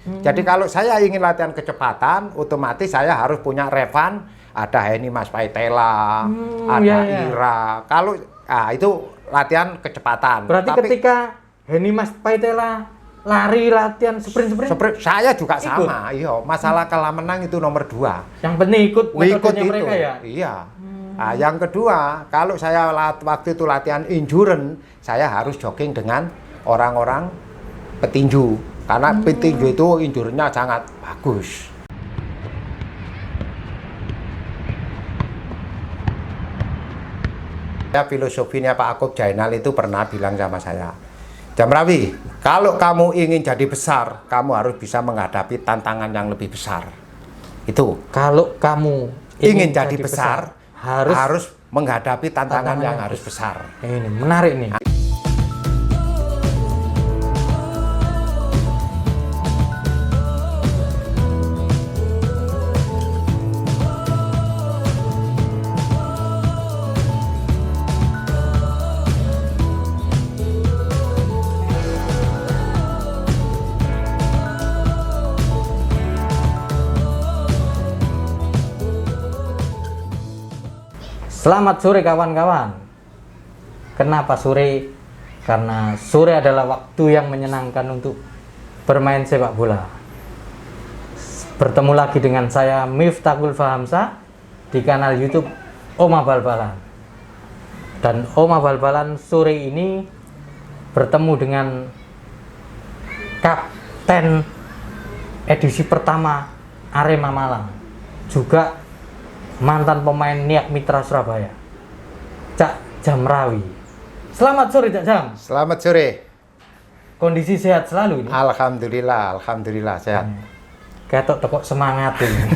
Jadi kalau saya ingin latihan kecepatan, otomatis saya harus punya Revan, ada Henny Mas Paitela, ada Ira. Kalau itu latihan kecepatan. Berarti tapi, ketika Henny Mas Paitela lari latihan sprint, saya juga sama. Iya, masalah kalah menang itu nomor 2. Yang penting ikut metodenya mereka ya. Iya. Nah, yang kedua, kalau saya waktu itu latihan endurance, saya harus jogging dengan orang-orang petinju. Karena petinju itu endurance-nya sangat bagus. Ya, filosofinya Pak Akub Jainal itu pernah bilang sama saya, Jamrawi, kalau kamu ingin jadi besar, kamu harus bisa menghadapi tantangan yang lebih besar. Itu. Kalau kamu ingin jadi besar, harus menghadapi tantangan yang harus besar. Ini menarik nih. Selamat sore kawan-kawan. Kenapa sore? Karena sore adalah waktu yang menyenangkan untuk bermain sepak bola. Bertemu lagi dengan saya Miftahul Fahamsa di kanal YouTube Oma Bal-Balan. Dan Oma Bal-Balan sore ini bertemu dengan kapten edisi pertama Arema Malang, juga mantan pemain Niak Mitra Surabaya, Cak Jamrawi. Selamat sore Cak Jam. Selamat sore. Kondisi sehat selalu ini? Alhamdulillah sehat. Ketok tekok semangat ini.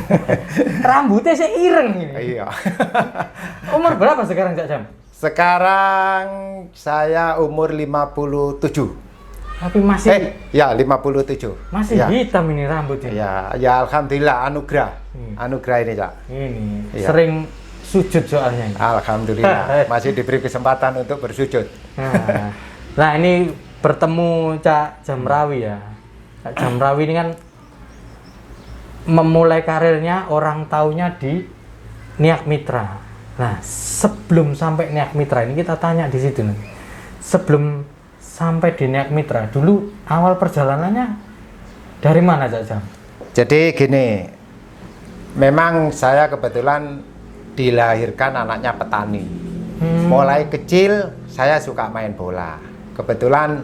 Rambutnya saya ireng ini. Iya. Umur berapa sekarang Cak Jam? Sekarang saya umur 57. Tapi masih ya 57. Masih ya. Hitam ini rambutnya. Ya alhamdulillah anugerah. Anugerah ini, Cak. Ini ya. Sering sujud soalnya. Alhamdulillah masih diberi kesempatan untuk bersujud. Nah, ini bertemu Cak Jamrawi ya. Cak Jamrawi ini kan memulai karirnya orang taunya di Niak Mitra. Nah, sebelum sampai Niak Mitra ini kita tanya di situ nih. Sebelum sampai di Niak Mitra, dulu awal perjalanannya dari mana Cak Jam? Jadi gini, memang saya kebetulan dilahirkan anaknya petani. Mulai kecil saya suka main bola. Kebetulan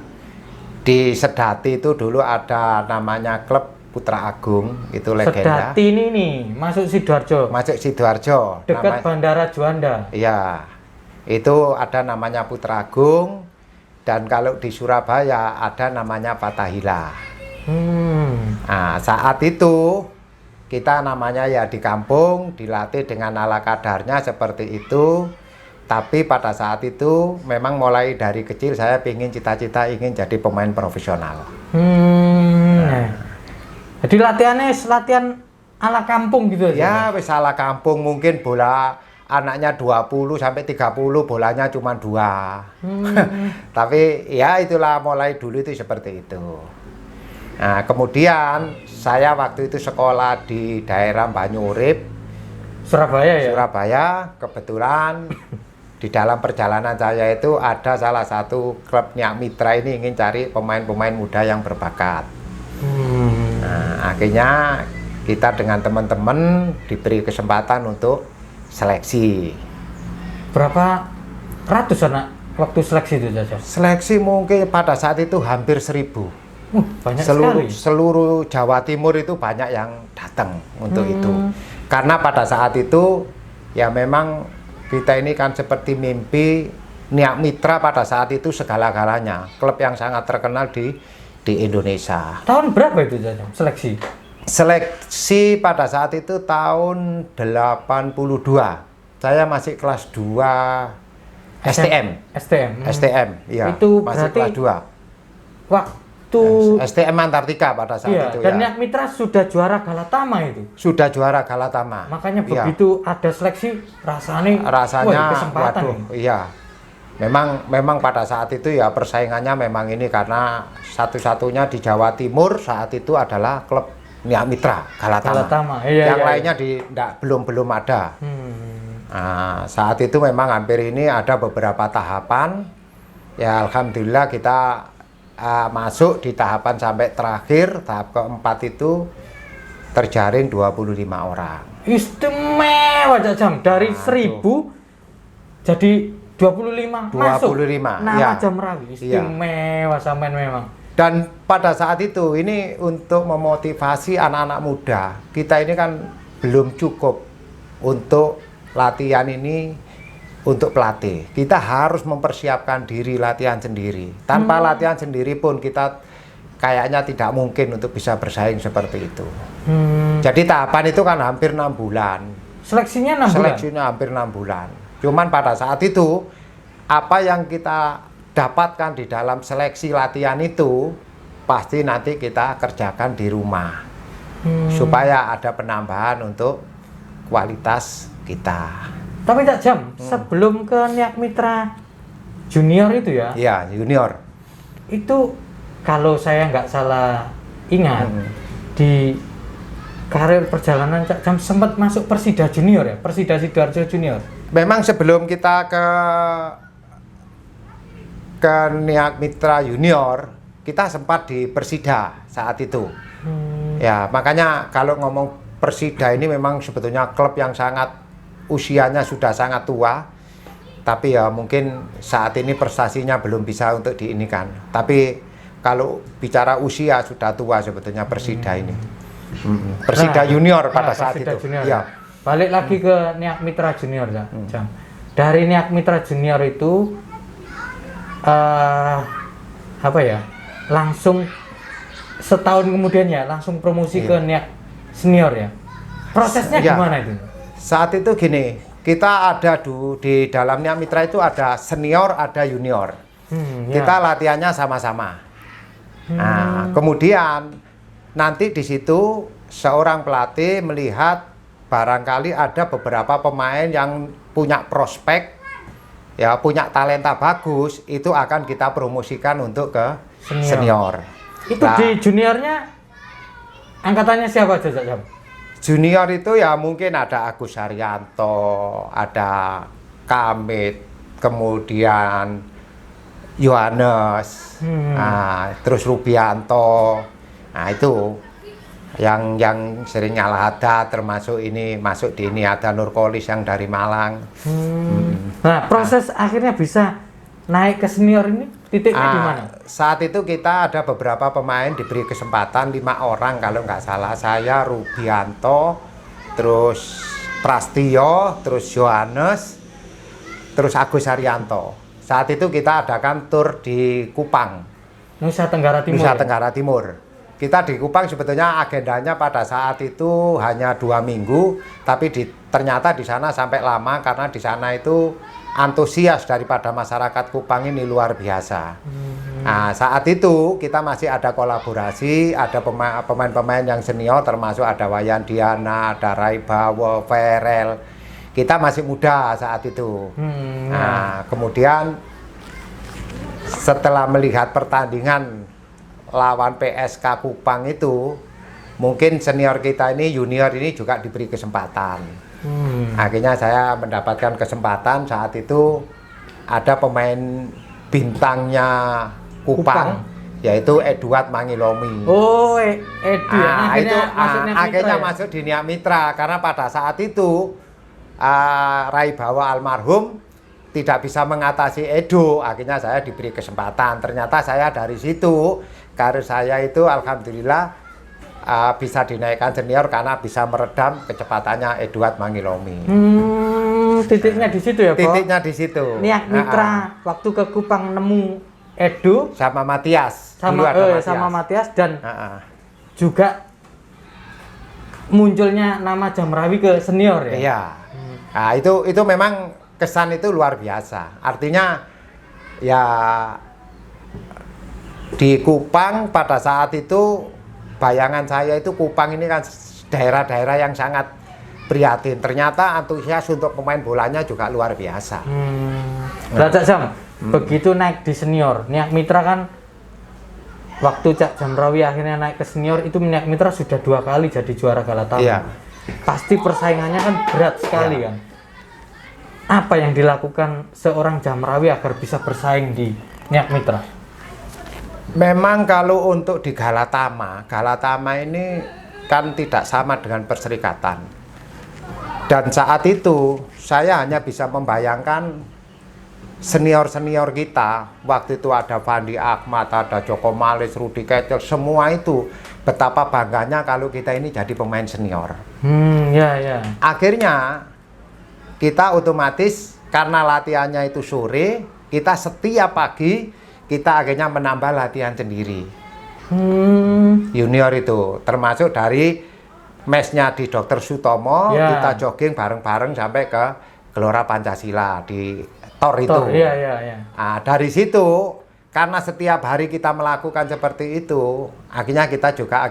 di Sedati itu dulu ada namanya klub Putra Agung, itu legenda. Sedati ini nih, masuk Sidoarjo. Masuk Sidoarjo. Dekat Bandara Juanda. Iya, itu ada namanya Putra Agung. Dan kalau di Surabaya ada namanya Fatahila. Nah, saat itu kita namanya ya di kampung dilatih dengan ala kadarnya seperti itu. Tapi pada saat itu memang mulai dari kecil saya ingin cita-cita ingin jadi pemain profesional. Jadi latihannya latihan ala kampung gitu aja? Ya, wis ala kampung, mungkin bola anaknya 20 sampai 30, bolanya cuma 2. Tapi ya itulah mulai dulu itu seperti itu. Nah, kemudian saya waktu itu sekolah di daerah Banyurip, Surabaya ya? Surabaya, kebetulan di dalam perjalanan saya itu ada salah satu klub Niak Mitra ini ingin cari pemain-pemain muda yang berbakat. Nah, akhirnya kita dengan teman-teman diberi kesempatan untuk seleksi. Berapa ratus anak waktu seleksi itu saja? Seleksi mungkin pada saat itu hampir 1000. Banyak sekali. Seluruh Jawa Timur itu banyak yang datang untuk itu. Karena pada saat itu ya memang kita ini kan seperti mimpi. Niak Mitra pada saat itu segala-galanya. Klub yang sangat terkenal di Indonesia. Tahun berapa itu saja seleksi? Seleksi pada saat itu tahun 82. Saya masih kelas 2 STM. STM, ya. Itu masih berarti kelas 2. Waktu STM Antartika pada saat itu dan ya. Niak Mitra sudah juara Galatama itu. Sudah juara Galatama. Makanya begitu ada seleksi rasanya waduh, iya. Memang pada saat itu ya persaingannya memang ini karena satu-satunya di Jawa Timur saat itu adalah klub Niak Mitra Galatama. Iya, Yang iya, lainnya belum ada. Nah, saat itu memang hampir ini ada beberapa tahapan. Ya alhamdulillah kita masuk di tahapan sampai terakhir, tahap keempat itu terjaring 25 orang. Istimewa Cak Jam, dari 1000 jadi 25 masuk. 25 nama ya. Jamrawi istimewa sampean memang. Dan pada saat itu ini untuk memotivasi anak-anak muda, kita ini kan belum cukup untuk latihan ini untuk pelatih. Kita harus mempersiapkan diri latihan sendiri. Tanpa latihan sendiri pun kita kayaknya tidak mungkin untuk bisa bersaing seperti itu. Jadi tahapan itu kan hampir 6 bulan. Seleksinya 6 bulan? Seleksinya hampir 6 bulan. Cuman pada saat itu, apa yang kita dapatkan di dalam seleksi latihan itu, pasti nanti kita kerjakan di rumah. Supaya ada penambahan untuk kualitas kita. Tapi Cak Jam, sebelum ke Niak Mitra Junior itu ya? Iya, junior. Itu kalau saya nggak salah ingat, di karir perjalanan Cak Jam sempat masuk Persida Junior ya? Persida Sidoarjo Junior? Memang sebelum kita ke Niak Mitra Junior, kita sempat di Persida saat itu. Ya, makanya kalau ngomong Persida ini memang sebetulnya klub yang sangat usianya sudah sangat tua, tapi ya mungkin saat ini prestasinya belum bisa untuk diinikan. Tapi kalau bicara usia sudah tua sebetulnya Persida ini. Persida Junior pada saat Persida itu. Junior. Ya. Balik lagi ke Niak Mitra Junior ya. Jam. Dari Niak Mitra Junior itu apa ya? Langsung setahun kemudian ya langsung promosi ke Niak Senior ya. Prosesnya gimana itu? Saat itu gini, kita ada di dalam Niak Mitra itu ada senior, ada junior. Kita latihannya sama-sama. Nah, kemudian nanti di situ seorang pelatih melihat barangkali ada beberapa pemain yang punya prospek, ya punya talenta bagus, itu akan kita promosikan untuk ke senior. Itu di juniornya angkatannya siapa aja, Jam? Junior itu ya mungkin ada Agus Haryanto, ada Kamit, kemudian Yohanes, terus Rubianto. Nah itu yang sering ngalah ada, termasuk ini masuk di ini ada Nurkolis yang dari Malang. Nah proses akhirnya bisa naik ke senior ini titiknya di mana? Saat itu kita ada beberapa pemain diberi kesempatan 5 orang kalau nggak salah, saya, Rubianto, terus Prastio, terus Yohanes, terus Agus Haryanto. Saat itu kita adakan tur di Kupang, Nusa Tenggara Timur. Nusa Tenggara Timur. Kita di Kupang sebetulnya agendanya pada saat itu hanya 2 minggu, tapi ternyata di sana sampai lama karena di sana itu antusias daripada masyarakat Kupang ini luar biasa. Nah, saat itu kita masih ada kolaborasi, ada pemain-pemain yang senior termasuk ada Wayan Diana, ada Raibawo, Ferel. Kita masih muda saat itu. Nah, kemudian setelah melihat pertandingan lawan PSK Kupang itu, mungkin senior kita ini, junior ini juga diberi kesempatan. Akhirnya saya mendapatkan kesempatan saat itu ada pemain bintangnya Kupang. Yaitu Edward Mangilomi. Oh, Edu. Akhirnya masuk di Niak Mitra karena pada saat itu Raibawa almarhum tidak bisa mengatasi Edo. Akhirnya saya diberi kesempatan. Ternyata saya dari situ karir saya itu alhamdulillah bisa dinaikkan senior karena bisa meredam kecepatannya Edward Mangilomi. Titiknya di situ ya, Pak? Titiknya di situ. Niak Mitra waktu ke Kupang nemu Edo sama Matias. Sama Matias dan juga munculnya nama Jamrawi ke senior ya. Iya. Nah, itu memang kesan itu luar biasa. Artinya ya di Kupang pada saat itu bayangan saya itu Kupang ini kan daerah-daerah yang sangat prihatin. Ternyata antusias untuk pemain bolanya juga luar biasa. Nah, Jam, begitu naik di senior, Niak Mitra kan waktu Cak Jamrawi akhirnya naik ke senior itu Niak Mitra sudah 2 kali jadi juara Galatama. Iya. Pasti persaingannya kan berat sekali kan. Apa yang dilakukan seorang Jamrawi agar bisa bersaing di Niak Mitra? Memang kalau untuk di Galatama ini kan tidak sama dengan perserikatan. Dan saat itu saya hanya bisa membayangkan senior-senior kita, waktu itu ada Fandi Ahmad, ada Joko Malis, Rudi Kecil, semua itu betapa bangganya kalau kita ini jadi pemain senior. Ya. Akhirnya kita otomatis karena latihannya itu sore, kita setiap pagi kita akhirnya menambah latihan sendiri. Junior itu termasuk dari mesnya di Dr. Sutomo, kita jogging bareng-bareng sampai ke Gelora Pancasila di Tor itu. Iya. Nah, dari situ karena setiap hari kita melakukan seperti itu, akhirnya kita juga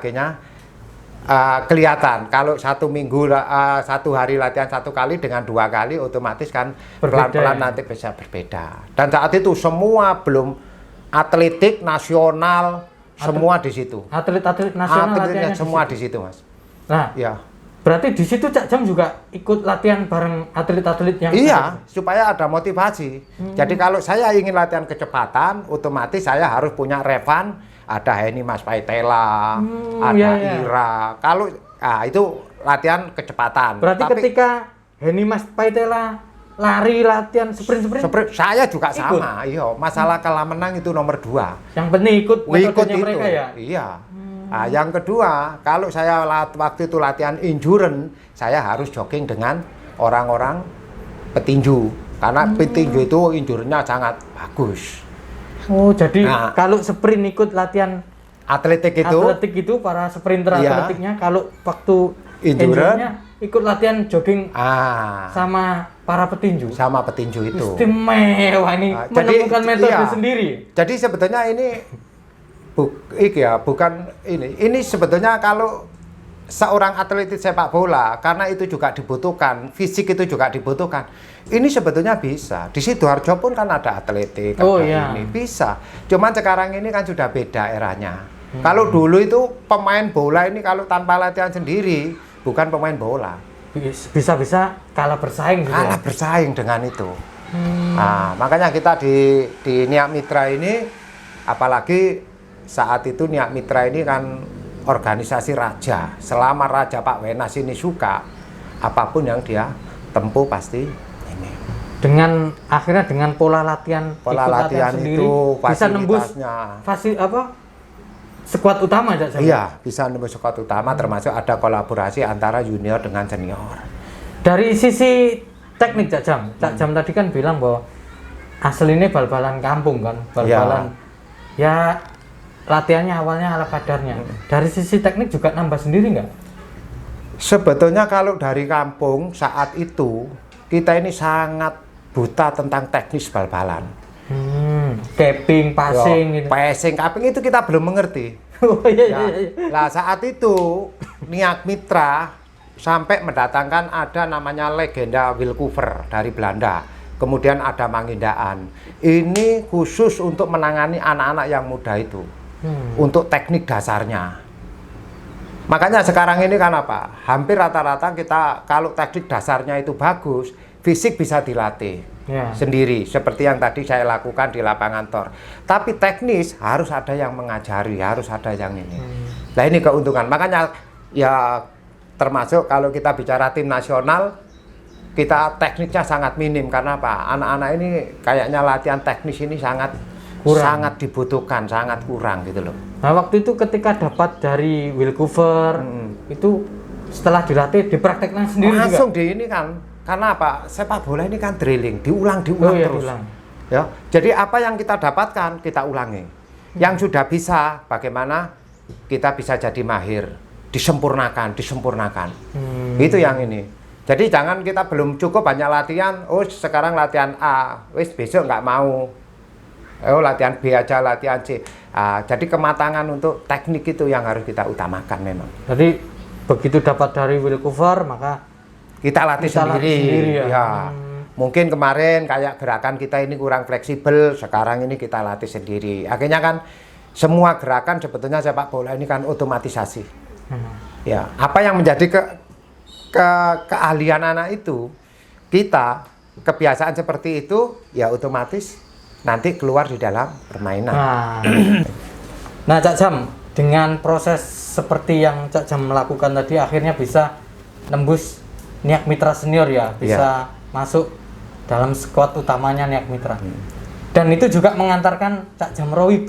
kelihatan kalau 1 minggu 1 hari latihan 1 kali dengan 2 kali otomatis kan pelan-pelan nanti bisa berbeda. Dan saat itu semua belum atletik nasional semua di situ. Atlet-atlet nasional atletnya semua di situ, Mas. Nah, ya. Berarti di situ Cak Jam juga ikut latihan bareng atlet-atlet yang supaya ada motivasi. Jadi kalau saya ingin latihan kecepatan, otomatis saya harus punya revan, ada Henny Mas Paitela, ada Ira. Kalau itu latihan kecepatan. Berarti ketika Henny Mas Paitela lari latihan sprint, saya juga sama. Iya, masalah kalah menang itu nomor 2. Yang penting ikut metodenya itu. Mereka ya. Iya. Nah, yang kedua, kalau saya waktu itu latihan endurance, saya harus jogging dengan orang-orang petinju. Karena petinju itu endurance-nya sangat bagus. Oh, jadi kalau sprint ikut latihan atletik itu para sprinter atletiknya, kalau waktu endurance-nya ikut latihan jogging sama para petinju. Sama petinju itu. Istimewa ini, menemukan metode sendiri. Jadi sebetulnya ini bukan ini. Ini sebetulnya kalau seorang atlet sepak bola, karena itu juga dibutuhkan, fisik itu juga dibutuhkan. Ini sebetulnya bisa. Di Sidoarjo pun kan ada atletik, ini bisa. Cuman sekarang ini kan sudah beda eranya. Kalau dulu itu pemain bola ini kalau tanpa latihan sendiri bukan pemain bola. Bisa-bisa kalah bersaing. Kalah bersaing dengan itu. Nah, makanya kita di Niak Mitra ini, apalagi saat itu Niak Mitra ini kan organisasi raja. Selama Raja Pak Wenas ini suka, apapun yang dia tempuh pasti ini. Akhirnya dengan pola latihan sendiri, itu bisa nembus skuad utama. Iya, bisa nembus skuad utama, termasuk ada kolaborasi antara junior dengan senior. Dari sisi teknik Cak Jam tadi kan bilang bahwa aslinya bal-balan kampung kan, bal-balan ya latihannya awalnya ala kadarnya. Dari sisi teknik juga nambah sendiri nggak? Sebetulnya kalau dari kampung saat itu kita ini sangat buta tentang teknis bal-balan. Capping, passing, gitu. Passing, capping itu kita belum mengerti. Nah, saat itu Niak Mitra sampai mendatangkan ada namanya legenda Wilcover dari Belanda. Kemudian ada Mangindaan. Ini khusus untuk menangani anak-anak yang muda itu. Untuk teknik dasarnya. Makanya sekarang ini kan hampir rata-rata kita kalau teknik dasarnya itu bagus, fisik bisa dilatih sendiri seperti yang tadi saya lakukan di lapangan Tor. Tapi teknis harus ada yang mengajari, harus ada yang ini. Nah, ini keuntungan. Makanya ya termasuk kalau kita bicara tim nasional, kita tekniknya sangat minim karena anak-anak ini kayaknya latihan teknis ini sangat dibutuhkan, sangat kurang gitu loh. Nah, waktu itu ketika dapat dari Wilcover itu setelah dilatih dipraktekkan sendiri langsung juga? di ini kan, karena sepak bola ini kan drilling, diulang terus. Ya, jadi apa yang kita dapatkan kita ulangi. Yang sudah bisa, bagaimana kita bisa jadi mahir, disempurnakan. Itu yang ini. Jadi jangan kita belum cukup banyak latihan, sekarang latihan A, besok nggak mau. Latihan B aja, latihan C. Jadi kematangan untuk teknik itu yang harus kita utamakan memang. Jadi begitu dapat dari Wilcover maka kita latih sendiri. Ya. mungkin kemarin kayak gerakan kita ini kurang fleksibel, sekarang ini kita latih sendiri. Akhirnya kan semua gerakan sebetulnya sepak bola ini kan otomatisasi. Ya, apa yang menjadi keahlian anak itu, kita kebiasaan seperti itu ya otomatis nanti keluar di dalam permainan. Nah, Cak Jam, dengan proses seperti yang Cak Jam melakukan tadi akhirnya bisa nembus Niak Mitra Senior ya, bisa masuk dalam skuad utamanya Niak Mitra. Dan itu juga mengantarkan Cak Jamrawi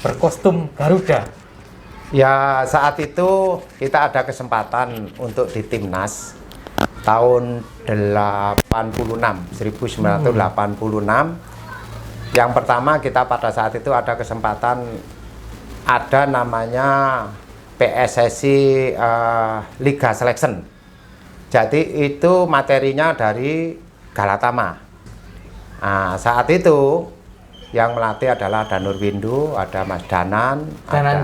berkostum Garuda. Ya, saat itu kita ada kesempatan untuk di timnas tahun 1986. Yang pertama kita pada saat itu ada kesempatan, ada namanya PSSI Liga Selection. Jadi itu materinya dari Galatama. Nah, saat itu yang melatih adalah Danur Windu, ada Mas Danan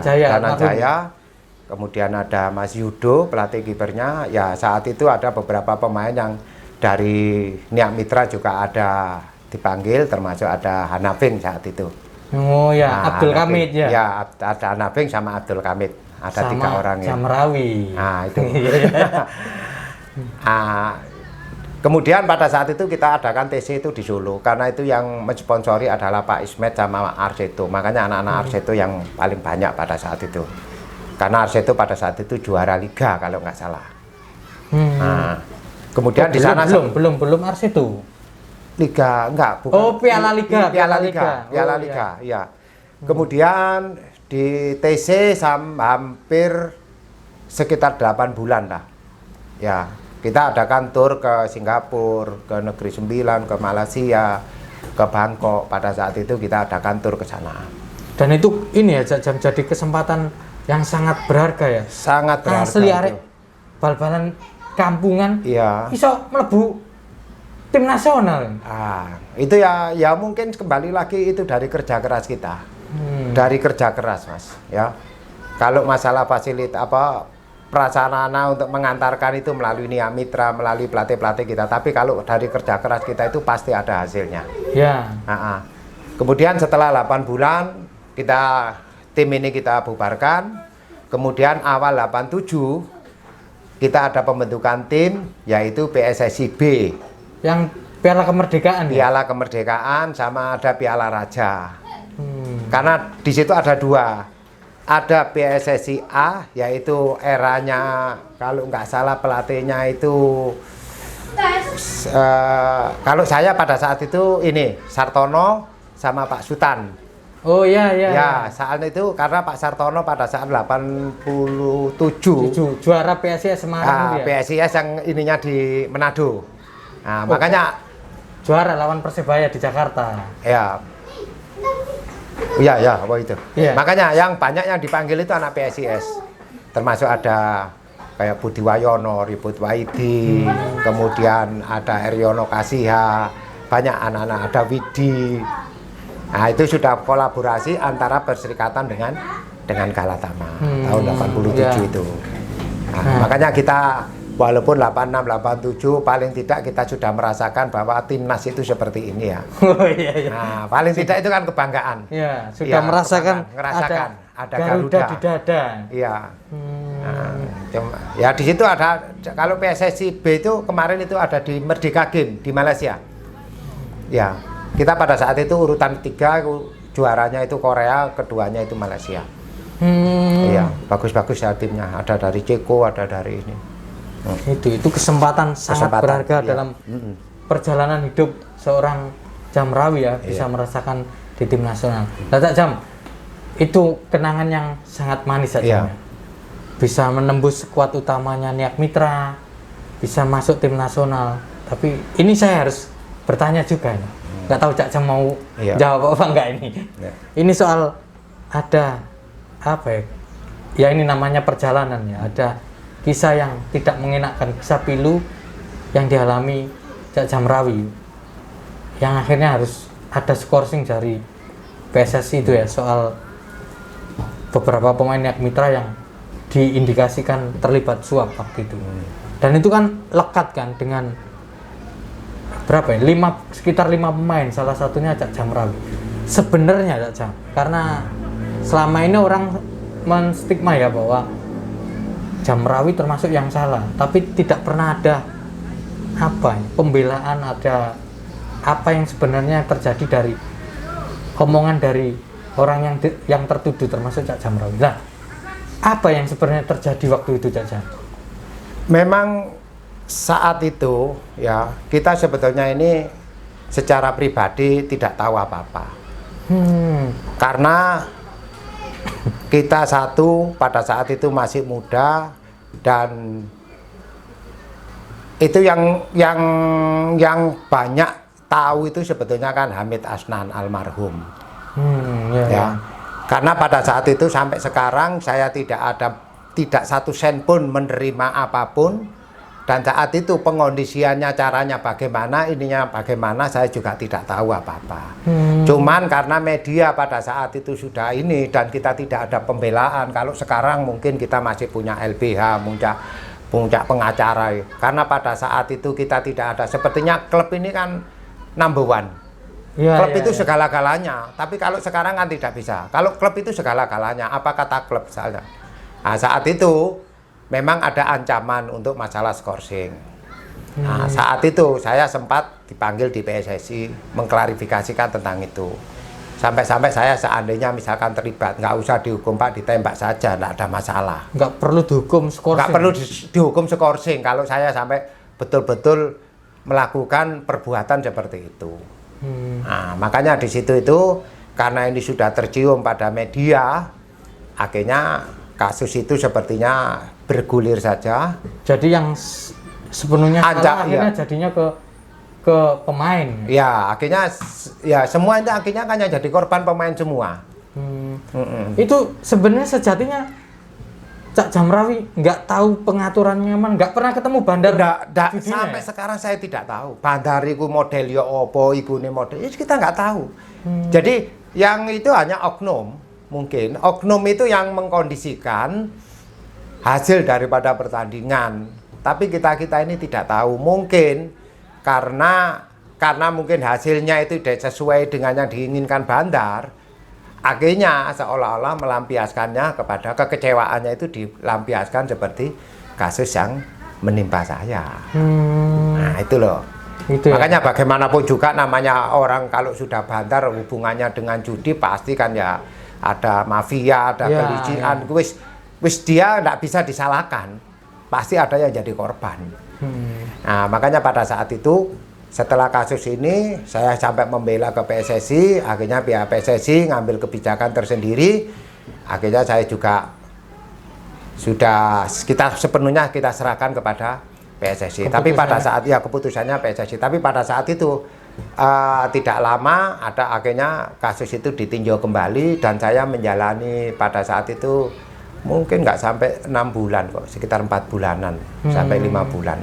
Jaya, kemudian ada Mas Yudo pelatih kipernya. Ya, saat itu ada beberapa pemain yang dari Niak Mitra juga ada dipanggil, termasuk ada Hanafing saat itu. Oh ya, nah, Abdul Kamid ya. Ya, ada Hanafing sama Abdul Kamid. Ada sama 3 orang ya. Jamrawi. Nah, itu. Kemudian pada saat itu kita adakan TC itu di Solo, karena itu yang mensponsori adalah Pak Ismet sama Arseto. Makanya anak-anak Arseto yang paling banyak pada saat itu. Karena Arseto pada saat itu juara liga kalau nggak salah. Nah, kemudian di sana belum Arseto. Liga enggak, bukan. Oh, Piala Liga. Ya. Kemudian di TC hampir sekitar 8 bulan lah. Ya, kita adakan tur ke Singapura, ke Negeri Sembilan, ke Malaysia, ke Bangkok. Pada saat itu kita adakan tur ke sana. Dan itu ini ya jadi kesempatan yang sangat berharga ya. Sangat berharga. Asli arek bal-balan kampungan. Iya. Iso mlebu tim nasional. Itu ya mungkin kembali lagi itu dari kerja keras kita. Dari kerja keras, Mas, ya. Kalau masalah fasilitas prasarana untuk mengantarkan itu melalui Niak Mitra, melalui pelatih-pelatih kita. Tapi kalau dari kerja keras kita itu pasti ada hasilnya. Ya. Kemudian setelah 8 bulan tim ini kita bubarkan. Kemudian awal 87 kita ada pembentukan tim, yaitu PSSI B. Yang Piala Kemerdekaan ya? Piala Kemerdekaan sama ada Piala Raja. Karena di situ ada 2. Ada PSSI A, yaitu eranya kalau nggak salah pelatihnya itu kalau saya pada saat itu ini Sartono sama Pak Sutan. Oh iya. Ya, saat itu karena Pak Sartono pada saat 87 juara PSIS Semarang. PSIS yang ininya di Manado. Nah, makanya juara lawan Persebaya di Jakarta. Ya, apa itu? Ya. Makanya yang banyak yang dipanggil itu anak PSIS. Termasuk ada kayak Budi Wayono, Ribut Waidi, kemudian ada Eryono Kasiha, banyak anak-anak, ada Widi. Nah, itu sudah kolaborasi antara perserikatan dengan Galatama tahun 87 itu. Makanya kita walaupun 86, 87 paling tidak kita sudah merasakan bahwa timnas itu seperti ini ya. Nah, paling tidak itu kan kebanggaan. Ya, sudah merasakan ada Garuda di dada. Iya. Ya di situ ada, kalau PSSI B itu kemarin itu ada di Merdeka Game di Malaysia. Ya, kita pada saat itu urutan 3 juaranya itu Korea, keduanya itu Malaysia. Iya, bagus-bagus ya timnya. Ada dari Ceko, ada dari ini. Itu kesempatan sangat berharga dalam perjalanan hidup seorang Jamrawi ya, bisa merasakan di tim nasional. Nah, Jam, itu kenangan yang sangat manis saja. Bisa menembus skuad utamanya Niak Mitra, bisa masuk tim nasional. Tapi ini saya harus bertanya juga nih. Nggak tahu Cak Jam mau jawab apa enggak ini. Ini soal ada ya ini namanya perjalanan ya, ada kisah yang tidak mengenakan, kisah pilu yang dialami Cak Jamrawi yang akhirnya harus ada skorsing dari PSSI itu ya, soal beberapa pemain Niak Mitra yang diindikasikan terlibat suap waktu itu. Dan itu kan lekat kan dengan berapa ya? Sekitar 5 pemain, salah satunya Cak Jamrawi. Sebenarnya Cak Jam, karena selama ini orang menstigma ya bahwa Jamrawi termasuk yang salah, tapi tidak pernah ada pembelaan, ada apa yang sebenarnya terjadi dari omongan dari orang yang tertuduh termasuk Cak Jamrawi. Nah, apa yang sebenarnya terjadi waktu itu Cak Jam? Memang saat itu ya kita sebetulnya ini secara pribadi tidak tahu apa-apa. Karena kita pada saat itu masih muda, dan itu yang banyak tahu itu sebetulnya kan Hamid Asnan almarhum. Ya. Karena pada saat itu sampai sekarang saya tidak 1 sen pun menerima apapun. Dan saat itu pengondisiannya, caranya bagaimana, ininya bagaimana, saya juga tidak tahu apa-apa. Cuman karena media pada saat itu sudah ini, dan kita tidak ada pembelaan. Kalau sekarang mungkin kita masih punya LBH, puncak pengacara. Karena pada saat itu kita tidak ada. Sepertinya klub ini kan number one. Klub itu segala-galanya. Tapi kalau sekarang kan tidak bisa. Kalau klub itu segala-galanya, apa kata klub misalnya. Nah, saat itu memang ada ancaman untuk masalah skorsing. Nah, saat itu saya sempat dipanggil di PSSI mengklarifikasikan tentang itu. Sampai-sampai saya seandainya misalkan terlibat, nggak usah dihukum Pak, ditembak saja, nggak ada masalah. Nggak perlu dihukum skorsing. Nggak perlu dihukum skorsing kalau saya sampai betul-betul melakukan perbuatan seperti itu. Nah, makanya di situ itu karena ini sudah tercium pada media, akhirnya kasus itu sepertinya bergulir saja. Jadi yang sepenuhnya akhirnya jadinya ke pemain. Ya, akhirnya ya semua itu akhirnya kan jadi korban pemain semua. Itu sebenarnya sejatinya Cak Jamrawi nggak tahu pengaturannya, nggak pernah ketemu Bandar. Sampai sekarang saya tidak tahu. Bandar itu model ya opo, iku ini model. Kita nggak tahu. Jadi yang itu hanya oknum. Mungkin oknum itu yang mengkondisikan hasil daripada pertandingan, tapi kita ini tidak tahu. Mungkin karena mungkin hasilnya itu tidak sesuai dengan yang diinginkan Bandar, akhirnya seolah-olah melampiaskannya kepada kekecewaannya itu dilampiaskan seperti kasus yang menimpa saya. Nah itu loh. Makanya bagaimanapun juga namanya orang kalau sudah Bandar hubungannya dengan judi pasti kan ya ada mafia, ada kelicikan, wis dia tidak bisa disalahkan, pasti ada yang jadi korban. Nah makanya pada saat itu setelah kasus ini saya sampai membela ke PSSI, akhirnya pihak PSSI ngambil kebijakan tersendiri, akhirnya saya juga sepenuhnya kita serahkan kepada PSSI. Tapi pada saat keputusannya PSSI, tapi pada saat itu tidak lama akhirnya kasus itu ditinjau kembali, dan saya menjalani pada saat itu mungkin nggak sampai 6 bulan kok, sekitar 4 bulanan sampai 5 bulan.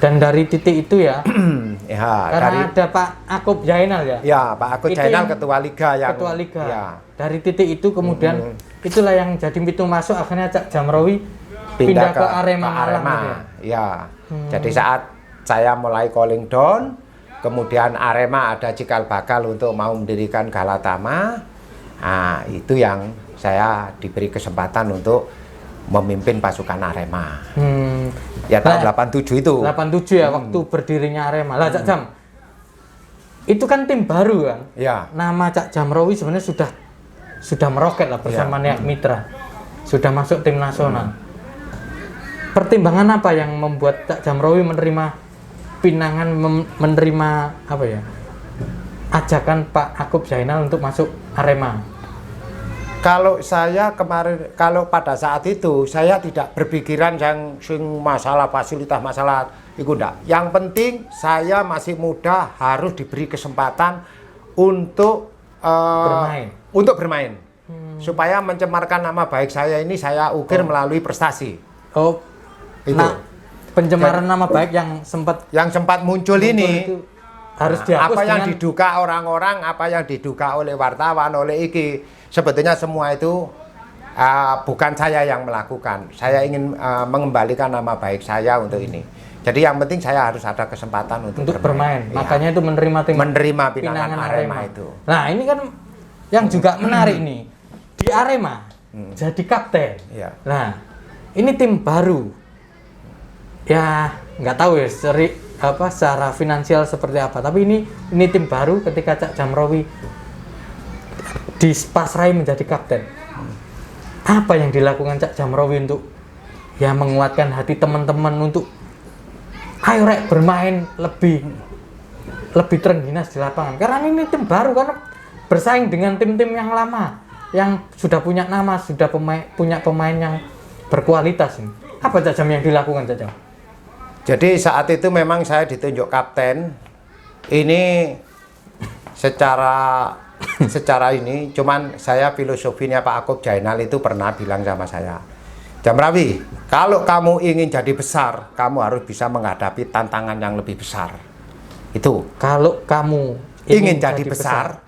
Dan dari titik itu ya, karena ada Pak Akub Jainal ya? Ya, Pak Akub Jainal Ketua Liga Ya. Dari titik itu kemudian itulah yang jadi pintu masuk akhirnya Cak Jamrawi pindah ke Arema Malang. Ya. Jadi saat saya mulai calling down, kemudian Arema ada cikal bakal untuk mau mendirikan Galatama. Nah, itu yang saya diberi kesempatan untuk memimpin pasukan Arema. Ya tahun 87 itu. 87 ya, waktu berdirinya Arema. Lah Cak Jam, itu kan tim baru kan? Ya. Nama Cak Jamrawi sebenarnya sudah meroket lah bersama Niak Mitra. Sudah masuk tim nasional. Pertimbangan apa yang membuat Cak Jamrawi menerima pinangan, menerima ajakan Pak Akub Jainal untuk masuk Arema? Kalau pada saat itu saya tidak berpikiran yang masalah fasilitas, masalah itu enggak. Yang penting saya masih muda, harus diberi kesempatan untuk bermain. Supaya mencemarkan nama baik saya ini saya ukir melalui prestasi. Itu. Nah, pencemaran nama baik yang sempat muncul ini itu harus dihapus. Apa yang diduga orang-orang, apa yang diduga oleh wartawan, oleh sebetulnya semua itu bukan saya yang melakukan. Saya ingin mengembalikan nama baik saya untuk ini. Jadi yang penting saya harus ada kesempatan untuk bermain. Ya. Makanya itu menerima pinangan Arema itu. Nah, ini kan yang juga menarik nih. Di Arema jadi kapten. Ya. Nah, ini tim baru. Ya, nggak tahu ya secara finansial seperti apa. Tapi ini tim baru ketika Cak Jamrowi dipasrai menjadi kapten. Apa yang dilakukan Cak Jamrowi untuk ya menguatkan hati teman-teman untuk ayo rek bermain lebih terengginas di lapangan. Karena ini tim baru, karena bersaing dengan tim-tim yang lama yang sudah punya nama, sudah punya pemain yang berkualitas. Apa Cak Jam yang dilakukan Cak Jam? Jadi saat itu memang saya ditunjuk kapten. Ini secara ini, cuman saya filosofinya Pak Akub Jainal itu pernah bilang sama saya, Jamrawi, kalau kamu ingin jadi besar, kamu harus bisa menghadapi tantangan yang lebih besar. Itu. Kalau kamu ingin jadi besar,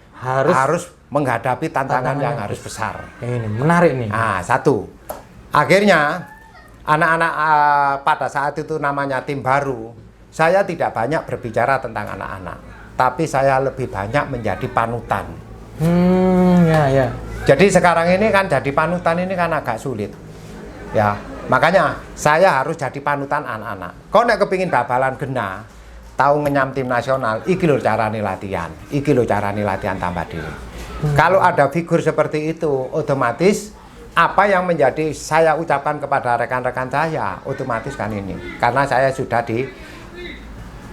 harus menghadapi tantangan yang harus besar. Ini menarik nih. Nah, satu. Akhirnya anak-anak pada saat itu namanya tim baru, saya tidak banyak berbicara tentang anak-anak, tapi saya lebih banyak menjadi panutan. Ya. Jadi sekarang ini kan jadi panutan ini kan agak sulit. Ya, makanya saya harus jadi panutan anak-anak. Kau nek kepingin babalan gena, tahu ngenyam tim nasional, iki lho carane latihan, iki lho carane latihan tambah diri. Kalau ada figur seperti itu, otomatis apa yang menjadi saya ucapkan kepada rekan-rekan saya, otomatis kan ini. Karena saya sudah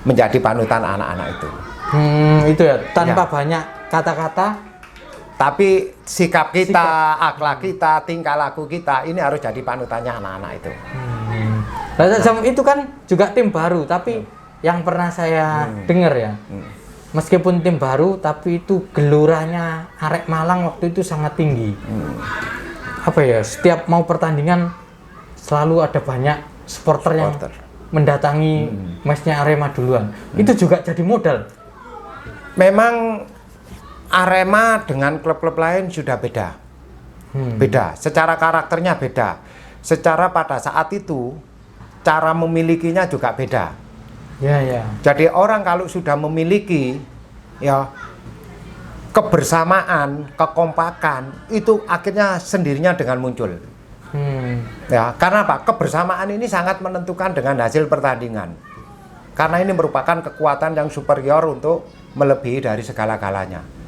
menjadi panutan anak-anak itu. Itu ya, tanpa banyak kata-kata. Tapi sikap kita, akhlak kita, tingkah laku kita, ini harus jadi panutannya anak-anak itu. Itu kan juga tim baru, tapi yang pernah saya dengar ya, meskipun tim baru, tapi itu geloranya Arek Malang waktu itu sangat tinggi. Apa ya, setiap mau pertandingan selalu ada banyak supporter yang mendatangi matchnya Arema duluan. Itu juga jadi modal. Memang Arema dengan klub-klub lain sudah beda. Beda, secara karakternya beda. Secara pada saat itu cara memilikinya juga beda. Ya. Jadi orang kalau sudah memiliki ya kebersamaan, kekompakan, itu akhirnya sendirinya dengan muncul. Ya, karena apa? Kebersamaan ini sangat menentukan dengan hasil pertandingan. Karena ini merupakan kekuatan yang superior untuk melebihi dari segala-galanya.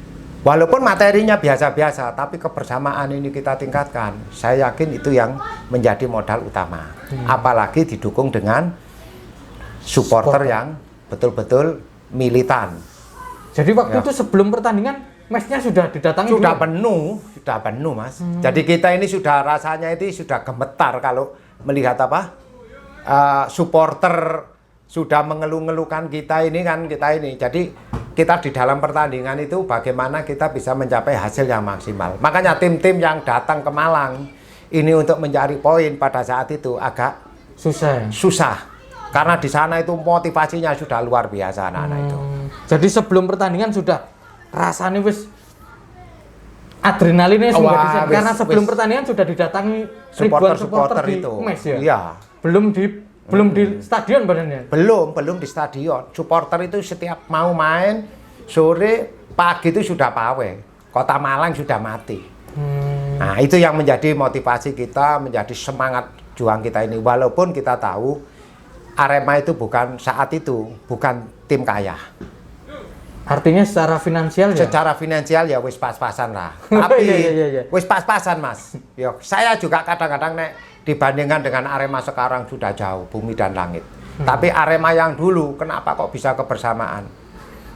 Walaupun materinya biasa-biasa, tapi kebersamaan ini kita tingkatkan. Saya yakin itu yang menjadi modal utama. Apalagi didukung dengan supporter yang betul-betul militan. Jadi waktu itu sebelum pertandingan, matchnya sudah didatangi sudah penuh Mas. Jadi kita ini sudah rasanya itu sudah gemetar kalau melihat supporter sudah mengeluh-ngeluhkan kita ini. Jadi kita di dalam pertandingan itu bagaimana kita bisa mencapai hasil yang maksimal. Makanya tim-tim yang datang ke Malang ini untuk mencari poin pada saat itu agak susah. Karena di sana itu motivasinya sudah luar biasa anak-anak itu. Jadi sebelum pertandingan sudah rasanya adrenalinnya sudah bisa, karena sebelum pertandingan sudah didatangi ribuan supporter di mes ya. Iya. Belum di stadion badannya. Belum di stadion. Supporter itu setiap mau main sore pagi itu sudah pawai. Kota Malang sudah mati. Nah, itu yang menjadi motivasi kita, menjadi semangat juang kita ini. Walaupun kita tahu Arema itu bukan tim kaya. Artinya secara finansial ya? Secara finansial ya wis pas-pasan lah. Tapi wis pas-pasan Mas. Yo, saya juga kadang-kadang dibandingkan dengan Arema sekarang sudah jauh bumi dan langit. Tapi Arema yang dulu kenapa kok bisa kebersamaan?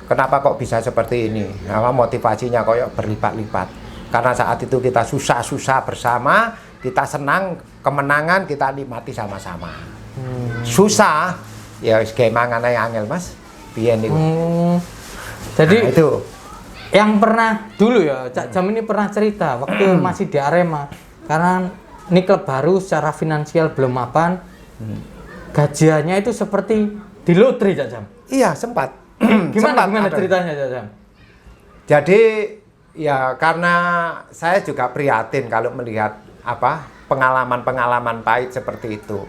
Kenapa kok bisa seperti ini? Nah, motivasinya kok berlipat-lipat. Karena saat itu kita susah-susah bersama, kita senang kemenangan kita nikmati sama-sama. Susah ya wis gemangan ae angel Mas. Biyen niku. Jadi nah, itu yang pernah dulu ya, Cak Jam ini pernah cerita waktu masih di Arema, karena ini klub baru secara finansial belum mapan, gajiannya itu seperti di lotre Cak Jam. Iya sempat. Gimana ceritanya Cak Jam? Jadi ya karena saya juga prihatin kalau melihat pengalaman-pengalaman pahit seperti itu.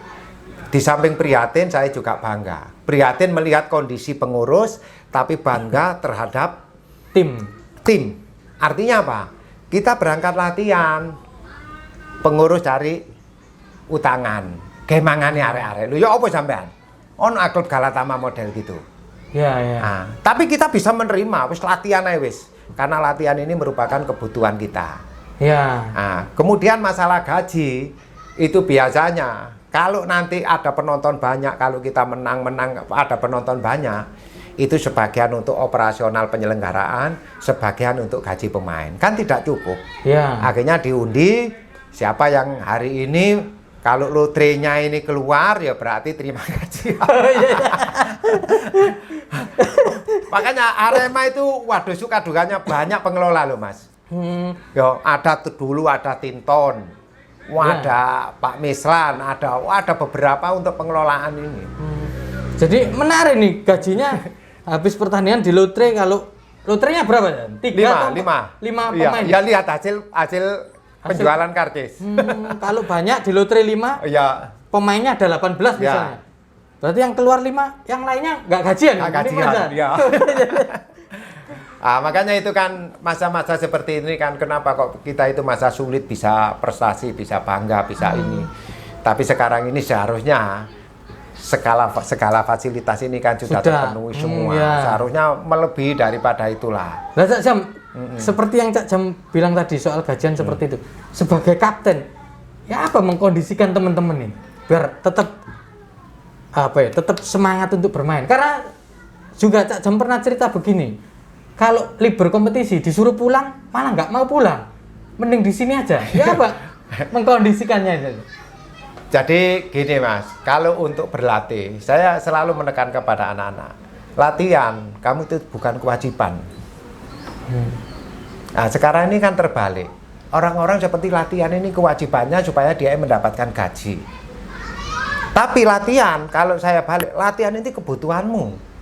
Di samping prihatin, saya juga bangga. Prihatin melihat kondisi pengurus, tapi bangga terhadap tim. Artinya apa? Kita berangkat latihan, pengurus cari utangan, gemangane arek-arek. Lho ya apa sampean? Ono klub Galatama model gitu. Ya, ya. Nah, tapi kita bisa menerima, wis latihan aja wis. Karena latihan ini merupakan kebutuhan kita. Ya. Nah, kemudian masalah gaji itu biasanya kalau nanti ada penonton banyak, kalau kita menang ada penonton banyak, itu sebagian untuk operasional penyelenggaraan, sebagian untuk gaji pemain. Kan tidak cukup. Ya. Akhirnya diundi, siapa yang hari ini kalau lotrenya ini keluar ya berarti terima gaji. Makanya Arema itu waduh suka dukanya banyak pengelola loh Mas. Ya ada dulu ada Tinton. Ada Pak Mislan, ada beberapa untuk pengelolaan ini. Jadi menarik nih gajinya habis pertandingan di lotre. Kalau lotrenya berapa ya? 5 pemain. Ya lihat hasil penjualan karcis. Kalau banyak di lotre 5, ya pemainnya ada 18 misalnya. Berarti yang keluar 5, yang lainnya nggak gajian. Nggak gajian. Ya. Makanya itu kan masa-masa seperti ini kan kenapa kok kita itu masa sulit bisa prestasi, bisa bangga, bisa ini. Tapi sekarang ini seharusnya segala fasilitas ini kan sudah terpenuhi semua. Seharusnya melebihi daripada itulah. Nah, Cak Jam, seperti yang Cak Jam bilang tadi soal gajian seperti itu. Sebagai kapten, ya apa mengkondisikan teman-teman ini biar tetap tetap semangat untuk bermain. Karena juga Cak Jam pernah cerita begini. Kalau libur kompetisi disuruh pulang, malah nggak mau pulang. Mending di sini aja. Ya apa? Mengkondisikannya aja. Jadi gini Mas, kalau untuk berlatih, saya selalu menekan kepada anak-anak. Latihan, kamu itu bukan kewajiban. Nah, sekarang ini kan terbalik. Orang-orang seperti latihan ini kewajibannya supaya dia mendapatkan gaji. Tapi latihan, kalau saya balik, latihan ini kebutuhanmu.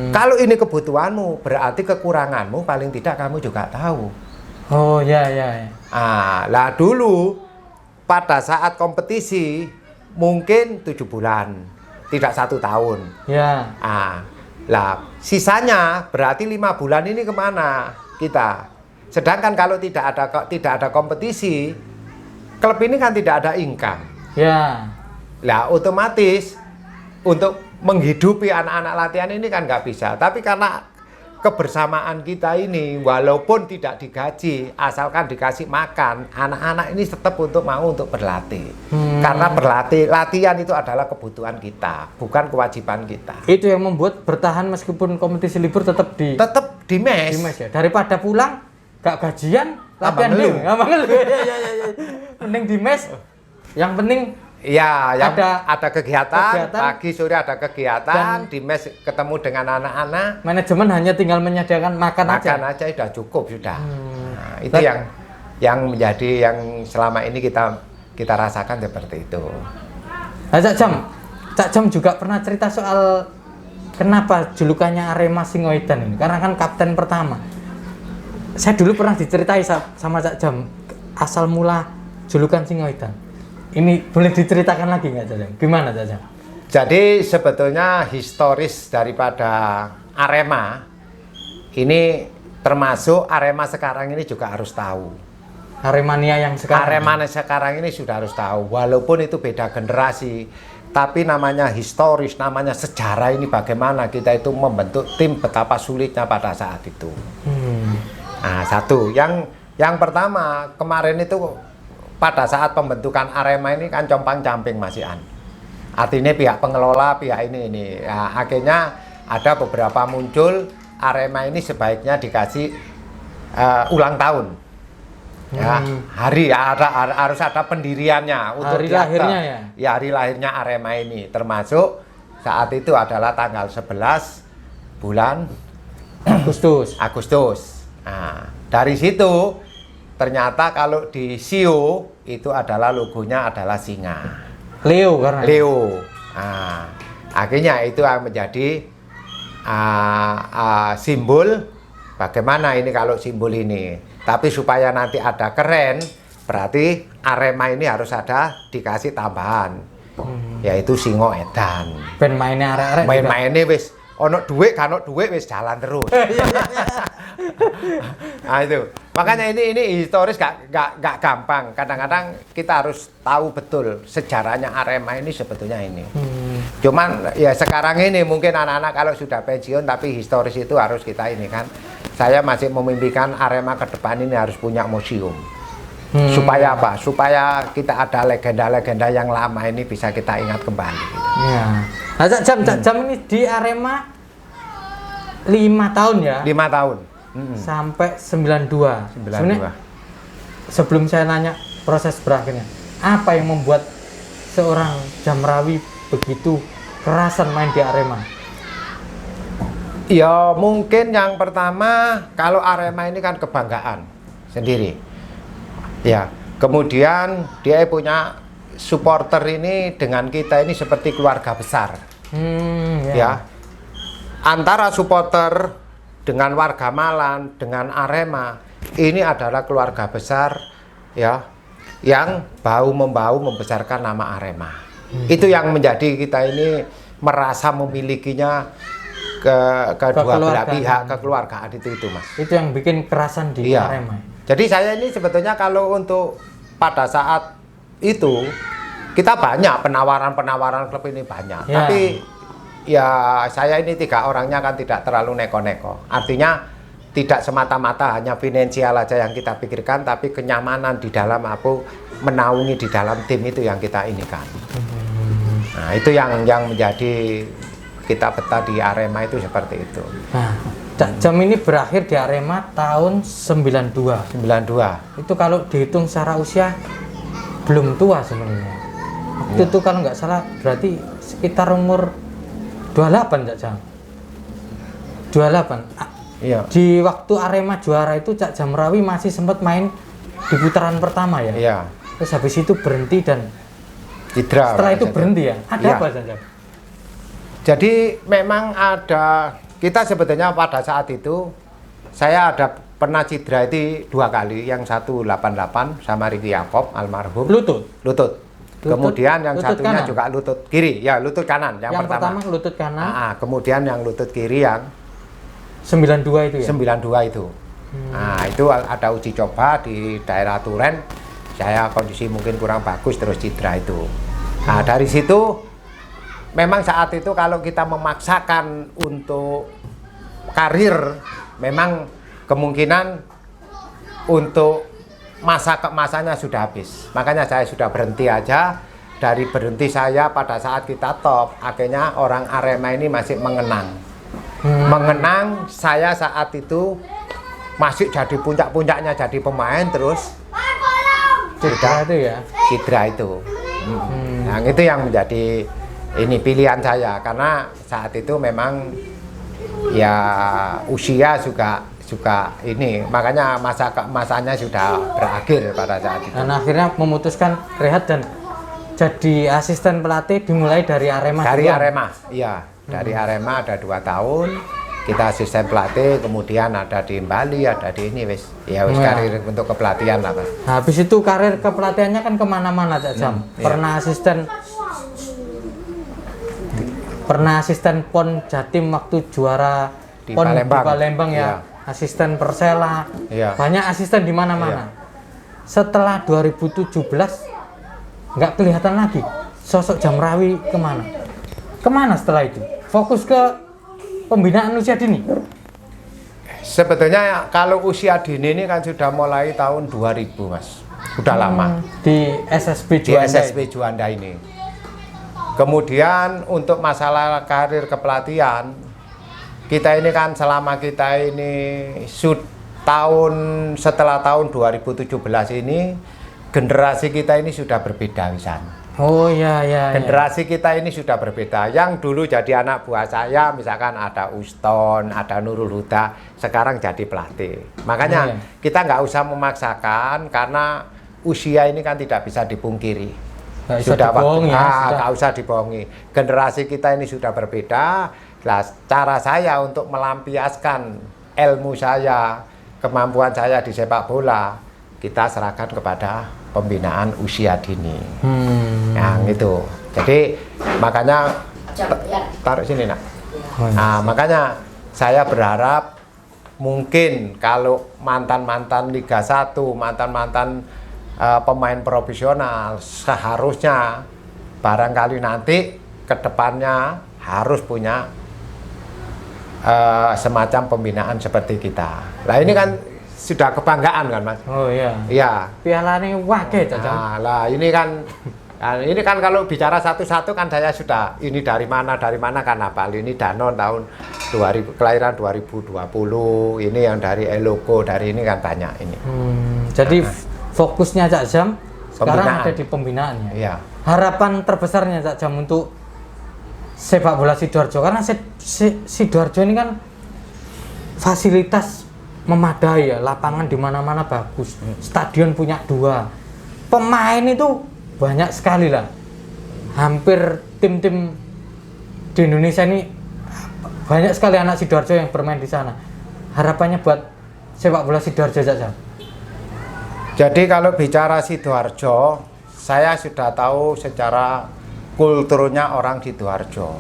Kalau ini kebutuhanmu, berarti kekuranganmu paling tidak kamu juga tahu. Oh ya. Lah dulu pada saat kompetisi mungkin 7 bulan, tidak 1 tahun. Ya. Lah sisanya berarti 5 bulan ini kemana kita? Sedangkan kalau tidak ada kompetisi, klub ini kan tidak ada income. Ya. Lah otomatis untuk menghidupi anak-anak latihan ini kan nggak bisa. Tapi karena kebersamaan kita ini, walaupun tidak digaji, asalkan dikasih makan, anak-anak ini tetap mau untuk berlatih. Karena latihan itu adalah kebutuhan kita, bukan kewajiban kita. Itu yang membuat bertahan meskipun kompetisi libur tetap di mes. Di mes ya. Daripada pulang nggak gajian, latihan dulu. Mending di mes. Yang penting ya, yang ada kegiatan, pagi sore ada kegiatan, di mes ketemu dengan anak-anak. Manajemen hanya tinggal menyediakan makan aja sudah cukup sudah. Nah, itu yang menjadi yang selama ini kita rasakan seperti itu. Nah, Cak Jam juga pernah cerita soal kenapa julukannya Arema Singoedan ini, karena kan kapten pertama. Saya dulu pernah diceritai sama Cak Jam asal mula julukan Singoedan. Ini boleh diceritakan lagi nggak, Cak Jam? Gimana, Cak Jam? Jadi sebetulnya historis daripada Arema ini termasuk Arema sekarang ini juga harus tahu. Aremania yang sekarang. Aremania sekarang ini sudah harus tahu, walaupun itu beda generasi, tapi namanya historis, namanya sejarah ini bagaimana kita itu membentuk tim betapa sulitnya pada saat itu. Nah, satu, yang pertama kemarin itu pada saat pembentukan Arema ini kan compang-camping Mas Ian. Artinya pihak pengelola, pihak ini. Ya, akhirnya ada beberapa muncul Arema ini sebaiknya dikasih ulang tahun. Ya, harus ada pendiriannya untuk hari lahirnya ya. Ya, hari lahirnya Arema ini termasuk saat itu adalah tanggal 11 bulan Agustus. Nah, dari situ ternyata kalau di Sio itu adalah logonya adalah singa. Leo karena. Leo. Nah, akhirnya itu menjadi simbol bagaimana ini kalau simbol ini. Tapi supaya nanti ada keren, berarti Arema ini harus ada dikasih tambahan, yaitu Singo Edan. Ben mainnya arek-arek. Main-mainnya wis ono duit, kan ono duit wis jalan terus. Nah itu, makanya ini historis gak gampang. Kadang-kadang kita harus tahu betul sejarahnya Arema ini sebetulnya ini. Cuman ya sekarang ini mungkin anak-anak kalau sudah pensiun, tapi historis itu harus kita ini kan. Saya masih memimpikan Arema ke depan ini harus punya museum. Supaya apa? Supaya kita ada legenda-legenda yang lama ini bisa kita ingat kembali. Iya. Nah, Cak Jam ini di Arema 5 tahun ya? 5 tahun. Sampai 92. Sebenarnya sebelum saya nanya proses berakhirnya, apa yang membuat seorang Jamrawi begitu kerasan main di Arema? Ya mungkin yang pertama, kalau Arema ini kan kebanggaan sendiri. Ya, kemudian dia punya supporter ini dengan kita ini seperti keluarga besar. Ya, antara supporter dengan warga Malang dengan Arema ini adalah keluarga besar, ya, yang bahu-membahu membesarkan nama Arema. Itu yang menjadi kita ini merasa memilikinya kedua belah pihak, kekeluargaan itu Mas. Itu yang bikin kerasan di Arema. Jadi saya ini sebetulnya kalau untuk pada saat itu kita banyak penawaran klub ini banyak, tapi ya saya ini 3 orangnya kan tidak terlalu neko-neko. Artinya tidak semata-mata hanya finansial aja yang kita pikirkan, tapi kenyamanan di dalam menaungi di dalam tim itu yang kita inikan. Nah itu yang menjadi kita peta di Arema itu seperti itu. Nah, Cak Jam ini berakhir di Arema tahun 92. Itu kalau dihitung secara usia belum tua sebenarnya. Itu kalau nggak salah berarti sekitar umur 28 Cak Jam. 28. Iya. Di waktu Arema juara itu Cak Jamrawi masih sempat main di putaran pertama ya. Iya. Terus habis itu berhenti dan cedera. Setelah itu berhenti ya. Ada apa Cak Jam? Jadi memang ada, kita sebetulnya pada saat itu saya ada pernah cedera itu 2 kali, yang satu 88 sama Ricky Yakob almarhum. Lutut. Kemudian yang lutut satunya kanan. juga lutut kiri, ya lutut kanan yang pertama. Lutut kanan. Kemudian yang lutut kiri yang 92 itu ya. 92 itu. Nah itu ada uji coba di daerah Turen. Saya kondisi mungkin kurang bagus terus cedera itu. Nah dari situ memang saat itu kalau kita memaksakan untuk karir, memang kemungkinan untuk masanya sudah habis. Makanya saya sudah berhenti aja. Dari berhenti saya pada saat kita top, akhirnya orang Arema ini masih mengenang. Mengenang saya saat itu masih jadi puncak-puncaknya jadi pemain, terus cedera itu ya. Cedera itu. Nah, itu yang menjadi ini pilihan saya, karena saat itu memang ya usia juga ini, makanya masanya sudah berakhir pada saat itu. Dan akhirnya memutuskan rehat dan jadi asisten pelatih dimulai dari Arema. Dari Arema, iya, dari Arema ada 2 tahun kita asisten pelatih, kemudian ada di Bali, ada di ini wis karir untuk kepelatihan lah Pak. Nah, habis itu karir kepelatihannya kan kemana-mana Cak Jam. Pernah asisten PON Jatim waktu juara di PON Palembang. di Palembang ya. Asisten Persela. Banyak asisten di mana-mana. Setelah 2017 nggak kelihatan lagi sosok Jamrawi kemana? Kemana setelah itu? Fokus ke pembinaan usia dini? Sebetulnya kalau usia dini ini kan sudah mulai tahun 2000 Mas. Sudah lama. Di SSB Juanda. Di SSB Juanda ini. Kemudian untuk masalah karir kepelatihan, kita ini kan selama kita ini setelah tahun 2017 ini, generasi kita ini sudah berbeda Wisan. Oh iya. Generasi kita ini sudah berbeda. Yang dulu jadi anak buah saya, misalkan ada Uston, ada Nurul Huda, sekarang jadi pelatih. Makanya kita nggak usah memaksakan, karena usia ini kan tidak bisa dipungkiri. Nggak usah dibohongi. Generasi kita ini sudah berbeda. Nah, cara saya untuk melampiaskan ilmu saya, kemampuan saya di sepak bola, kita serahkan kepada pembinaan usia dini. Yang itu. Jadi makanya taruh sini nak. Nah, makanya saya berharap mungkin kalau mantan-mantan Liga 1, mantan-mantan pemain profesional seharusnya barangkali nanti ke depannya harus punya semacam pembinaan seperti kita. Nah ini kan sudah kebanggaan kan Mas? Oh iya. Iya. Pialanya wakil Cak Jam. Nah, lah ini kan kalau bicara satu-satu kan saya sudah ini dari mana kan apa? Ini Danon tahun 2000 kelahiran 2020, ini yang dari Eloko, dari ini kan banyak ini. Jadi fokusnya Cak Jam sekarang Pembinaan. ada di pembinaannya. Iya. Harapan terbesarnya Cak Jam untuk sepak bola Sidoarjo, karena Sidoarjo ini kan fasilitas memadai ya, lapangan di mana-mana bagus, stadion punya 2, pemain itu banyak sekali lah, hampir tim-tim di Indonesia ini banyak sekali anak Sidoarjo yang bermain di sana. Harapannya buat sepak bola Sidoarjo saja. Jadi kalau bicara Sidoarjo, saya sudah tahu secara kulturnya orang Sidoarjo.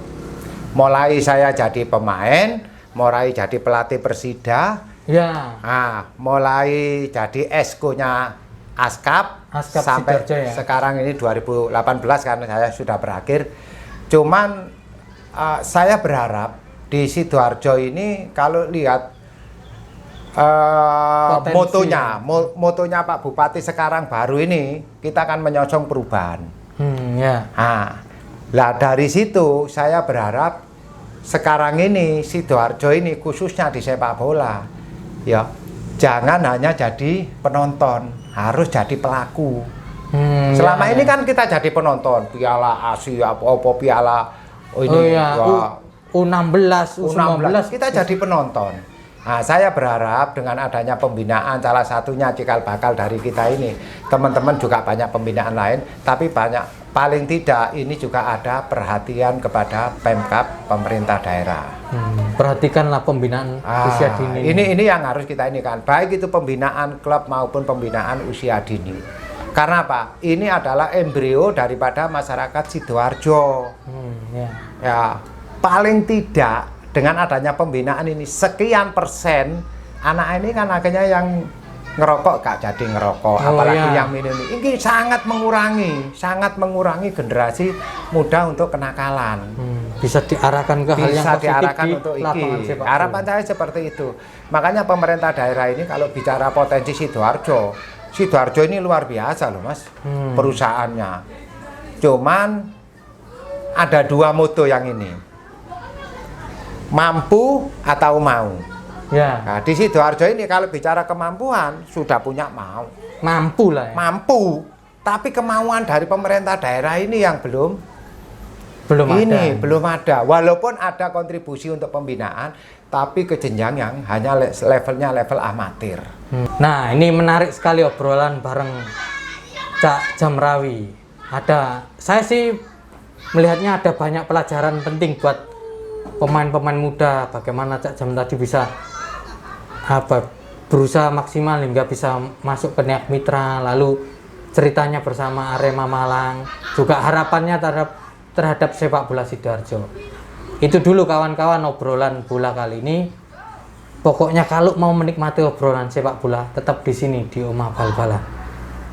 Mulai saya jadi pemain, mulai jadi pelatih Persida, ya. Mulai jadi eskonya Askap sampai Sidoarjo ya. Sekarang ini 2018 karena saya sudah berakhir. Cuman saya berharap di Sidoarjo ini kalau lihat motonya Pak Bupati sekarang baru ini, kita akan menyongsong perubahan. Ya. Lah dari situ saya berharap sekarang ini Sidoarjo ini khususnya di sepak bola, ya jangan hanya jadi penonton, harus jadi pelaku. Selama ini kan kita jadi penonton, Piala Asia, apa Piala U16, U19 kita jadi penonton. Nah, saya berharap dengan adanya pembinaan, salah satunya cikal bakal dari kita ini, teman-teman juga banyak pembinaan lain, tapi paling tidak ini juga ada perhatian kepada Pemkab pemerintah daerah. Perhatikanlah pembinaan usia dini. Ini yang harus kita ini kan, baik itu pembinaan klub maupun pembinaan usia dini. Karena apa? Ini adalah embrio daripada masyarakat Sidoarjo. Ya, paling tidak dengan adanya pembinaan ini sekian persen anak ini kan akhirnya yang ngerokok gak jadi ngerokok, apalagi yang minum ini sangat mengurangi generasi muda untuk kenakalan. Bisa diarahkan ke hal yang positif diarahkan di untuk lapangan sepak bola. Harapan saya seperti itu. Makanya pemerintah daerah ini kalau bicara potensi Sidoarjo ini luar biasa loh Mas, perusahaannya. Cuman ada 2 moto yang ini, mampu atau mau. Ya. Nah, di Sidoarjo ini kalau bicara kemampuan sudah punya mampu lah ya. Mampu, tapi kemauan dari pemerintah daerah ini yang belum ada. Walaupun ada kontribusi untuk pembinaan, tapi ke jenjang yang hanya levelnya level amatir. Nah, ini menarik sekali obrolan bareng Cak Jamrawi. Saya sih melihatnya ada banyak pelajaran penting buat pemain-pemain muda, bagaimana Cak Jam tadi bisa berusaha maksimal hingga bisa masuk ke Niak Mitra, lalu ceritanya bersama Arema Malang, juga harapannya terhadap sepak bola Sidoarjo. Itu dulu kawan-kawan obrolan bola kali ini. Pokoknya kalau mau menikmati obrolan sepak bola tetap di sini di Omah Bal-Balan.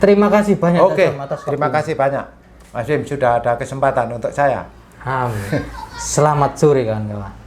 Terima kasih banyak Oke, atas terima kasih banyak Mas Wim sudah ada kesempatan untuk saya. Selamat sore kawan-kawan.